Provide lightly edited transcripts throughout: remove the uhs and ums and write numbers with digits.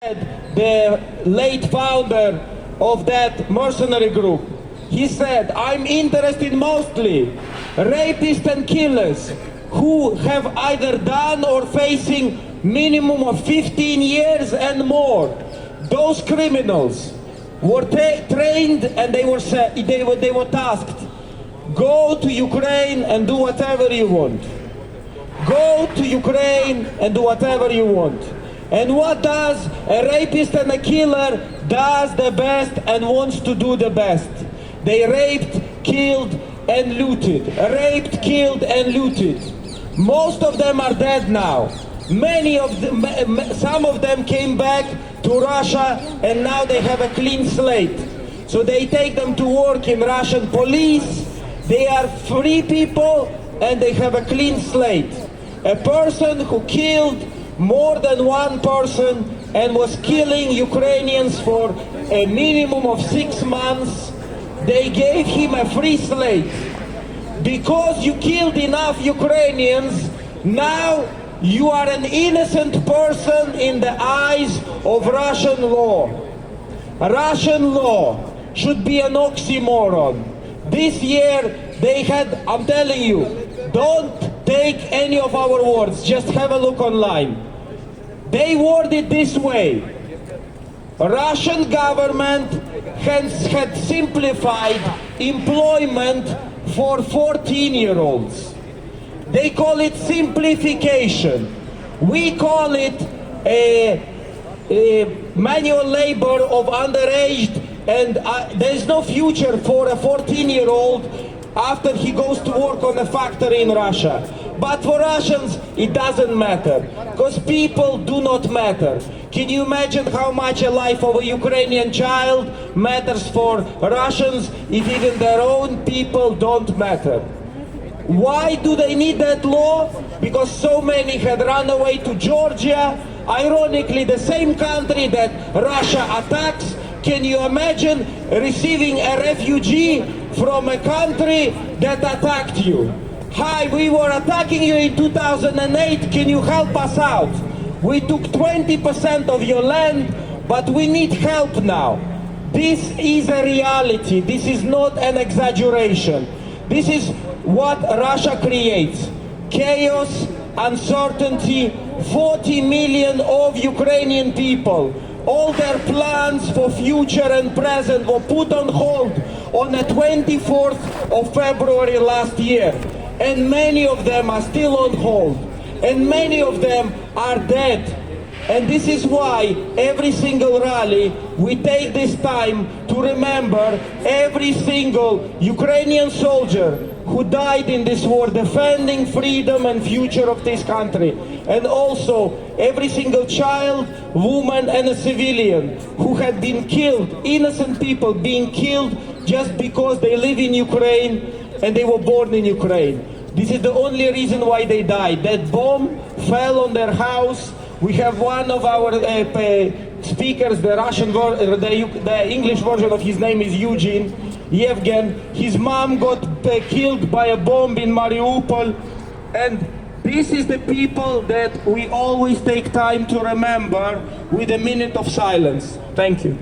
The late founder of that mercenary group, he said, I'm interested mostly rapists and killers who have either done or facing minimum of 15 years and more. Those criminals were trained and they were tasked, go to Ukraine and do whatever you want. Go to Ukraine and do whatever you want. And what does a rapist and a killer does the best and wants to do the best? They raped, killed and looted. Raped, killed and looted. Most of them are dead now. Some of them came back to Russia and now they have a clean slate. So they take them to work in Russian police. They are free people and they have a clean slate. A person who killed more than one person and was killing Ukrainians for a minimum of 6 months, they gave him a free slate. Because you killed enough Ukrainians, now you are an innocent person in the eyes of Russian law. Russian law should be an oxymoron. This year they had, I'm telling you, don't take any of our words, just have a look online. They word it this way: Russian government had simplified employment for 14-year-olds. They call it simplification. We call it a manual labor of underage, and there is no future for a 14-year-old after he goes to work on a factory in Russia. But for Russians, it doesn't matter, because people do not matter. Can you imagine how much a life of a Ukrainian child matters for Russians if even their own people don't matter? Why do they need that law? Because so many had run away to Georgia, ironically the same country that Russia attacks. Can you imagine receiving a refugee from a country that attacked you? Hi, we were attacking you in 2008, can you help us out? We took 20% of your land, but we need help now. This is a reality, this is not an exaggeration. This is what Russia creates. Chaos, uncertainty, 40 million of Ukrainian people. All their plans for future and present were put on hold on the 24th of February last year. And many of them are still on hold. And many of them are dead. And this is why every single rally, we take this time to remember every single Ukrainian soldier who died in this war defending freedom and future of this country. And also every single child, woman and a civilian who had been killed, innocent people being killed just because they live in Ukraine and they were born in Ukraine. This is the only reason why they died. That bomb fell on their house. We have one of our speakers, the English version of his name is Eugene, Yevgen. His mom got killed by a bomb in Mariupol. And this is the people that we always take time to remember with a minute of silence. Thank you.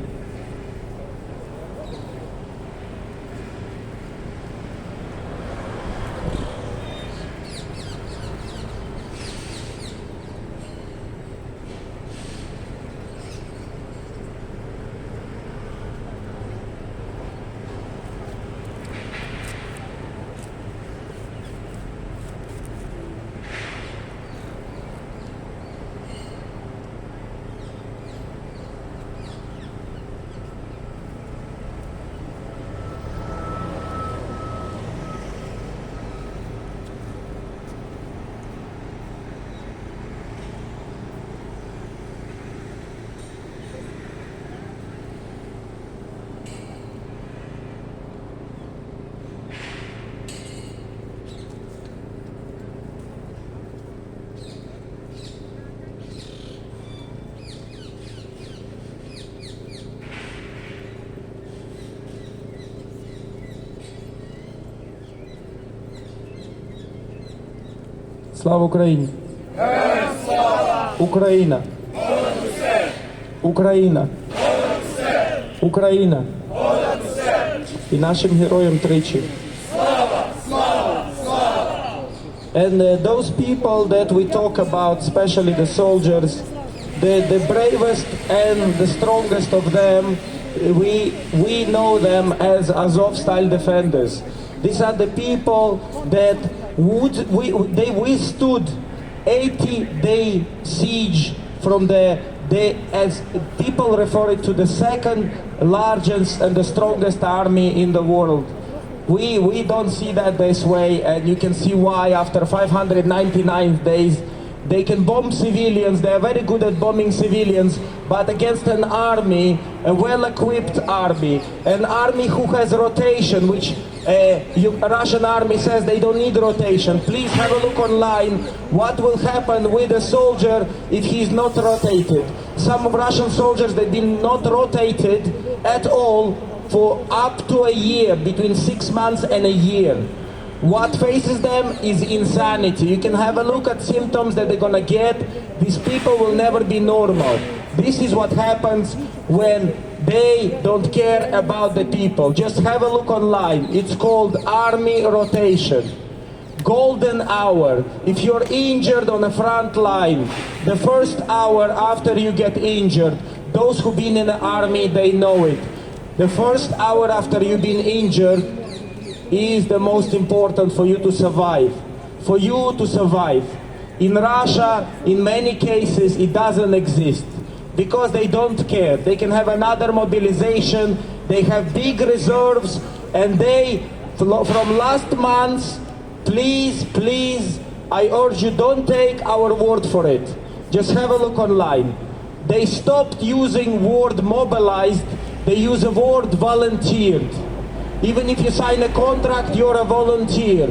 Слава Україні! Україна! Україна. Україна. І нашим героям тричі. And those people that we talk about, especially the soldiers, the bravest and the strongest of them, we know them as Azov-style defenders. These are the people that they withstood 80-day siege from as people refer it to the second largest and the strongest army in the world. We don't see that this way, and you can see why. After 599 days, they can bomb civilians. They are very good at bombing civilians, but against an army, a well-equipped army, an army who has rotation, which Russian army says they don't need rotation. Please have a look online. What will happen with a soldier if he's not rotated? Some Russian soldiers, they've been not rotated at all for up to a year, between 6 months and a year. What faces them is insanity. You can have a look at symptoms that they're gonna get. These people will never be normal. This is what happens when they don't care about the people. Just have a look online. It's called army rotation. Golden hour. If you're injured on the front line, the first hour after you get injured, those who've been in the army, they know it. The first hour after you've been injured is the most important for you to survive. For you to survive. In Russia, in many cases, it doesn't exist because they don't care. They can have another mobilization, they have big reserves, and they, from last month, please, I urge you, don't take our word for it. Just have a look online. They stopped using word mobilized, they use the word volunteered. Even if you sign a contract, you're a volunteer.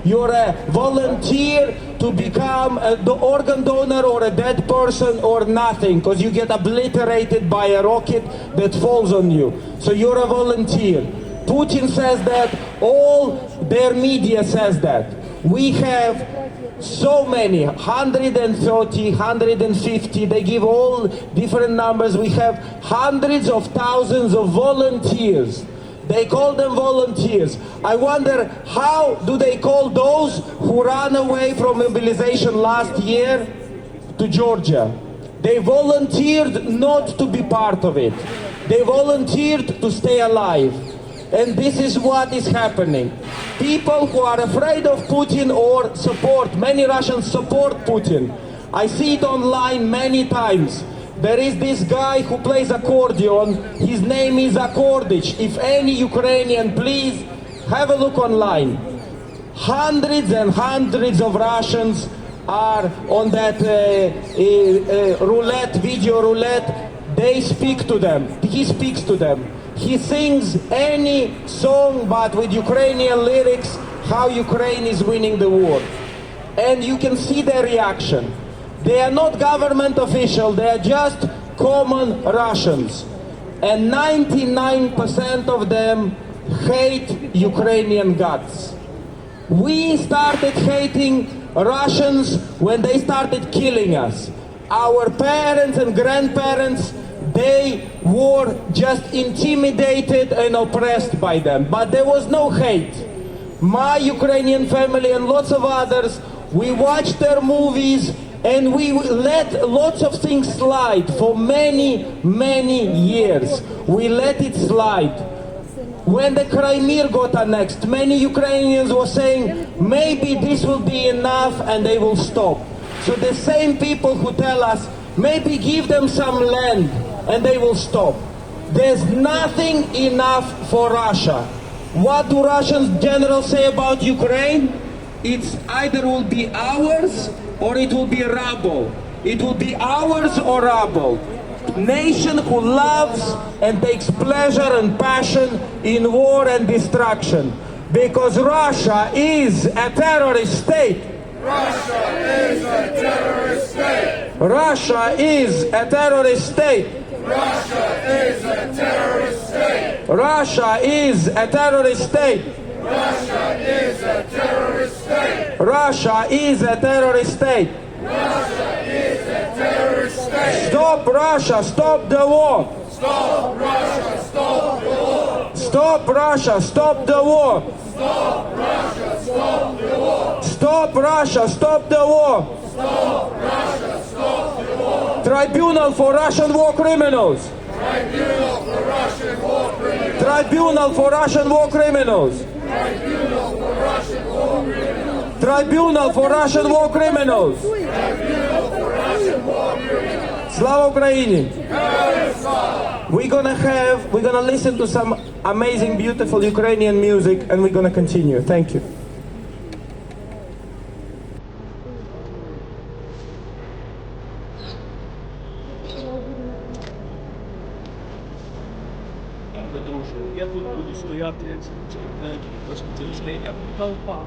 You're a volunteer to become an organ donor or a dead person or nothing, because you get obliterated by a rocket that falls on you. So you're a volunteer. Putin says that, all their media says that. We have so many, 130, 150, they give all different numbers. We have hundreds of thousands of volunteers. They call them volunteers. I wonder, how do they call those who ran away from mobilization last year to Georgia? They volunteered not to be part of it. They volunteered to stay alive. And this is what is happening. People who are afraid of Putin or support, many Russians support Putin. I see it online many times. There is this guy who plays accordion. His name is Akkordich. If any Ukrainian, please have a look online. Hundreds and hundreds of Russians are on that roulette, video roulette. They speak to them. He speaks to them. He sings any song but with Ukrainian lyrics, how Ukraine is winning the war. And you can see their reaction. They are not government official, they are just common Russians. And 99% of them hate Ukrainian guts. We started hating Russians when they started killing us. Our parents and grandparents, they were just intimidated and oppressed by them. But there was no hate. My Ukrainian family and lots of others, we watched their movies and we let lots of things slide for many, many years. We let it slide. When the Crimea got annexed, many Ukrainians were saying, maybe this will be enough and they will stop. So the same people who tell us, maybe give them some land and they will stop. There's nothing enough for Russia. What do Russian generals say about Ukraine? It's either will be ours or it will be rubble. It will be ours or rubble. Nation who loves and takes pleasure and passion in war and destruction. Because Russia is a terrorist state. Russia is a terrorist state. Russia is a terrorist state. Russia is a terrorist state. Russia is a terrorist state. Russia is a terrorist state. Russia is a terrorist state. Russia is a terrorist state. state. Stop Russia, stop the war. Stop Russia, stop the war. Stop Russia, stop the war. Stop Russia, stop the war. Stop Russia, stop the war. Stop Russia, stop the war. Tribunal for Russian war criminals. Tribunal for Russian war criminals. Tribunal for Russian war criminals. Tribunal for Russian war criminals. Tribunal for Russian war criminals. Tribunal for Russian war criminals. Слава Україні! Героям слава! We're gonna listen to some amazing, beautiful Ukrainian music, and we're gonna continue. Thank you. Друже, я тут буду стояти, просто телестейня. Толпа.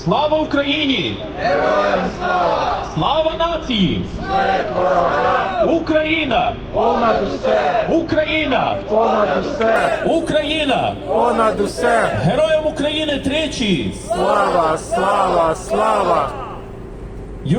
Слава Україні! Героям слава! Слава нації! Смерть ворогам! Україна! Понад усе! Україна! Понад усе! Україна! Понад усе! Героям України тричі! Слава, слава, слава!